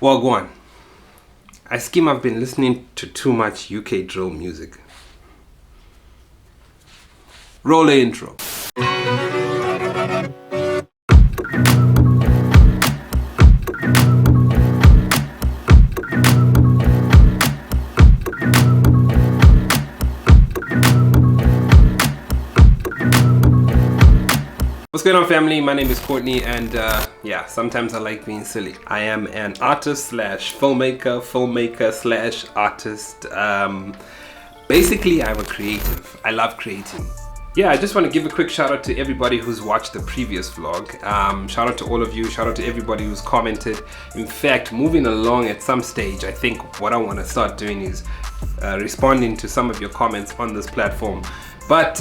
Well, go on. I scheme I've been listening to too much UK drill music. Roll the intro. What's going on, family? My name is Courtney, and yeah, sometimes I like being silly. I am an artist slash filmmaker slash artist. Basically, I'm a creative. I love creating. Yeah, I just want to give a quick shout out to everybody who's watched the previous vlog. Shout out to all of you. Shout out to everybody who's commented. In fact, moving along at some stage, I think what I want to start doing is responding to some of your comments on this platform. But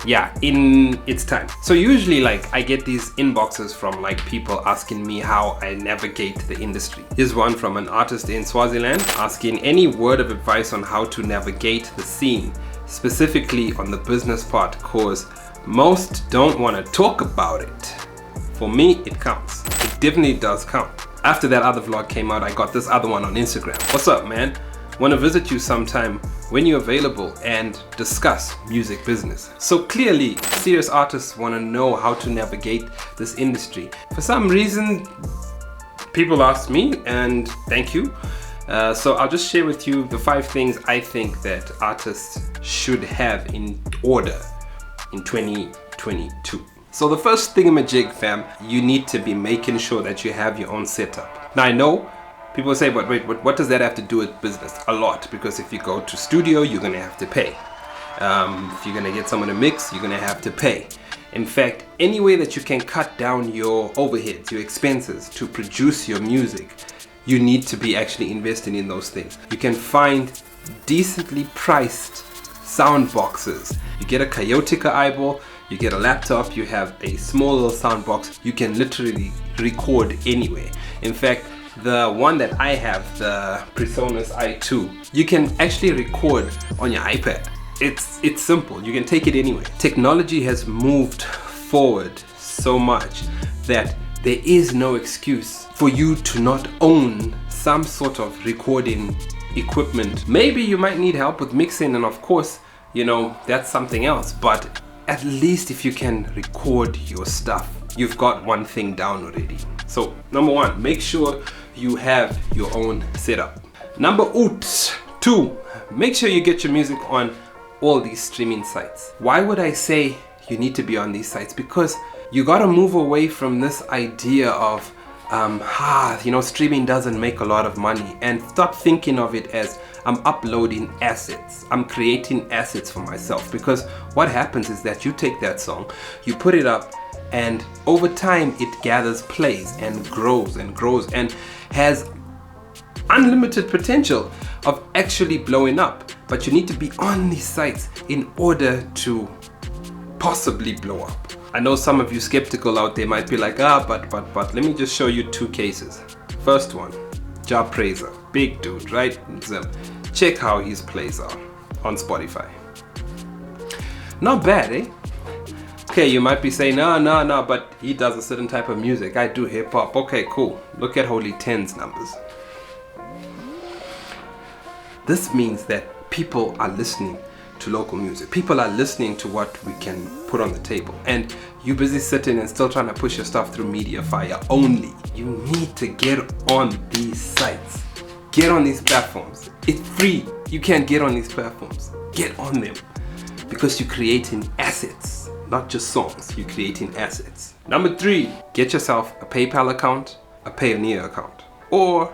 yeah, in its time. So usually, like, I get these inboxes from like people asking me how I navigate the industry. Here's one from an artist in Swaziland asking any word of advice on how to navigate the scene, specifically on the business part, cause most don't want to talk about it. For me, it counts. It definitely does count. After that other vlog came out, I got this other one on Instagram. What's up, man? Want to visit you sometime when you're available and discuss music business. So clearly, serious artists want to know how to navigate this industry. For some reason, people ask me, and thank you. So I'll just share with you the 5 things I think that artists should have in order in 2022. So the first thingamajig, fam, you need to be making sure that you have your own setup. Now I know people say, but wait, what does that have to do with business? A lot, because if you go to studio, you're gonna have to pay. If you're gonna get someone to mix, you're gonna have to pay. In fact, any way that you can cut down your overheads, your expenses to produce your music, you need to be actually investing in those things. You can find decently priced sound boxes. You get a Kayotica eyeball, you get a laptop, you have a small little sound box, you can literally record anywhere. In fact, the one that I have, the Presonus i2, you can actually record on your iPad. It's simple, you can take it anywhere. Technology has moved forward so much that there is no excuse for you to not own some sort of recording equipment. Maybe you might need help with mixing, and of course, you know, that's something else, but at least if you can record your stuff, you've got one thing down already. So number 1, make sure you have your own setup. Number 2, make sure you get your music on all these streaming sites. Why would I say you need to be on these sites? Because you gotta move away from this idea of streaming doesn't make a lot of money, and stop thinking of it as I'm uploading assets, I'm creating assets for myself. Because what happens is that you take that song, you put it up, and over time it gathers plays and grows and has unlimited potential of actually blowing up. But you need to be on these sites in order to possibly blow up. I know some of you skeptical out there might be like, but let me just show you 2 cases. First one, Ja Praiser, big dude, right? Check how his plays are on Spotify. Not bad, eh? Okay, you might be saying, no, but he does a certain type of music. I do hip hop. Okay, cool. Look at Holy Ten's numbers. This means that people are listening to local music. People are listening to what we can put on the table. And you busy sitting and still trying to push your stuff through Mediafire only. You need to get on these sites. Get on these platforms. It's free. You can't get on these platforms. Get on them. Because you're creating assets. Not just songs, you're creating assets. Number 3, get yourself a PayPal account, a Payoneer account, or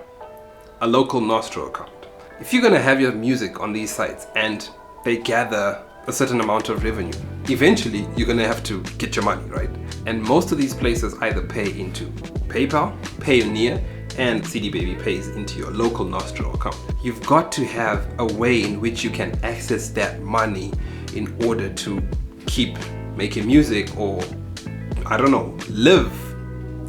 a local Nostro account. If you're gonna have your music on these sites and they gather a certain amount of revenue, eventually you're gonna have to get your money, right? And most of these places either pay into PayPal, Payoneer, and CD Baby pays into your local Nostro account. You've got to have a way in which you can access that money in order to keep making music, or I don't know, live.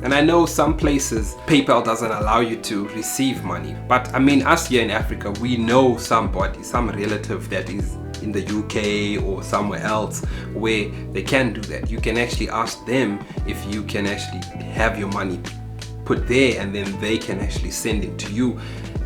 And I know some places PayPal doesn't allow you to receive money, but I mean, us here in Africa, we know somebody, some relative that is in the UK or somewhere else where they can do that. You can actually ask them if you can actually have your money put there, and then they can actually send it to you.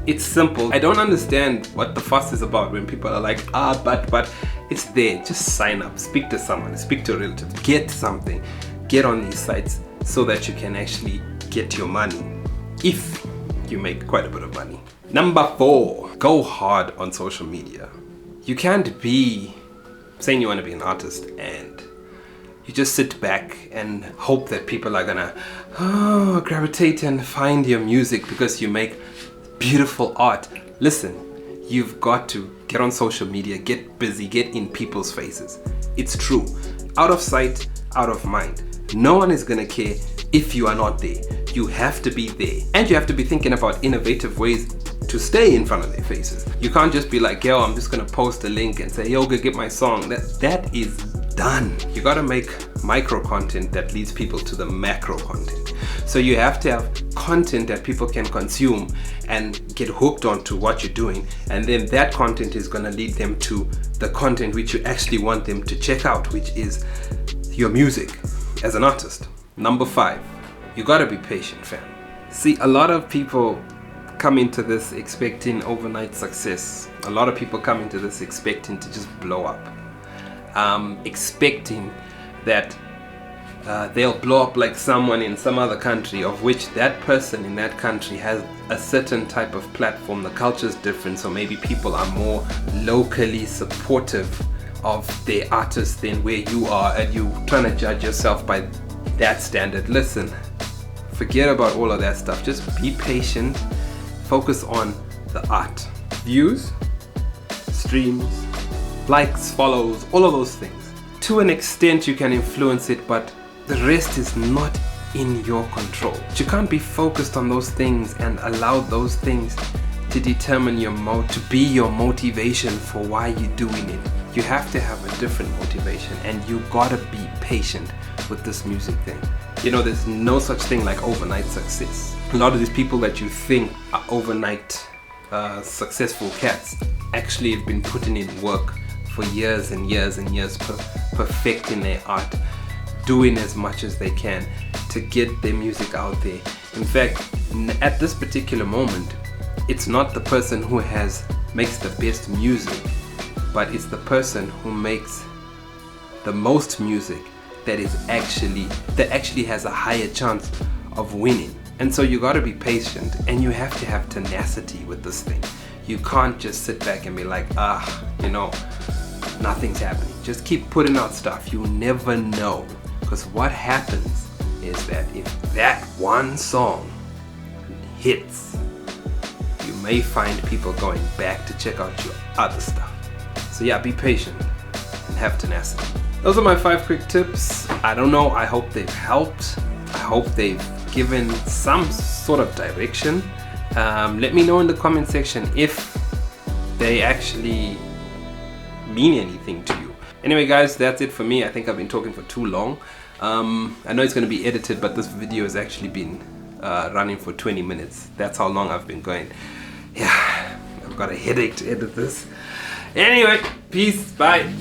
It's simple. I don't understand what the fuss is about when people are like, but it's there. Just sign up, speak to someone, speak to a relative, get something, get on these sites so that you can actually get your money if you make quite a bit of money. Number 4, go hard on social media. You can't be saying you want to be an artist and you just sit back and hope that people are gonna gravitate and find your music because you make beautiful art. Listen, you've got to get on social media, get busy, get in people's faces. It's true. Out of sight, out of mind. No one is gonna care if you are not there. You have to be there, and you have to be thinking about innovative ways to stay in front of their faces. You can't just be like, yo, I'm just gonna post a link and say, yo, go get my song. That is done. You gotta make micro content that leads people to the macro content. So you have to have content that people can consume and get hooked onto what you're doing, and then that content is gonna lead them to the content which you actually want them to check out, which is your music as an artist. Number 5, you gotta be patient, fam. See, a lot of people come into this expecting overnight success. A lot of people come into this expecting to just blow up. Expecting that they'll blow up like someone in some other country, of which that person in that country has a certain type of platform. The culture is different, so maybe people are more locally supportive of their artists than where you are, and you trying to judge yourself by that standard. Listen, forget about all of that stuff. Just be patient. Focus on the art. Views, streams, likes, follows, all of those things. To an extent you can influence it, but the rest is not in your control. You can't be focused on those things and allow those things to determine to be your motivation for why you're doing it. You have to have a different motivation, and you gotta be patient with this music thing. You know, there's no such thing like overnight success. A lot of these people that you think are overnight successful cats actually have been putting in work for years and years and years, perfecting their art, doing as much as they can to get their music out there. In fact, at this particular moment, it's not the person who makes the best music, but it's the person who makes the most music that actually has a higher chance of winning. And so you got to be patient, and you have to have tenacity with this thing. You can't just sit back and be like, nothing's happening. Just keep putting out stuff. You never know, because what happens is that if that one song hits, you may find people going back to check out your other stuff. So yeah, be patient and have tenacity. Those are my 5 quick tips. I don't know, I hope they've helped. I hope they've given some sort of direction. Let me know in the comment section if they actually mean anything to you. Anyway guys, that's it for me. I think I've been talking for too long. I know it's going to be edited, but this video has actually been running for 20 minutes. That's how long I've been going. Yeah, I've got a headache to edit this. Anyway, peace, bye.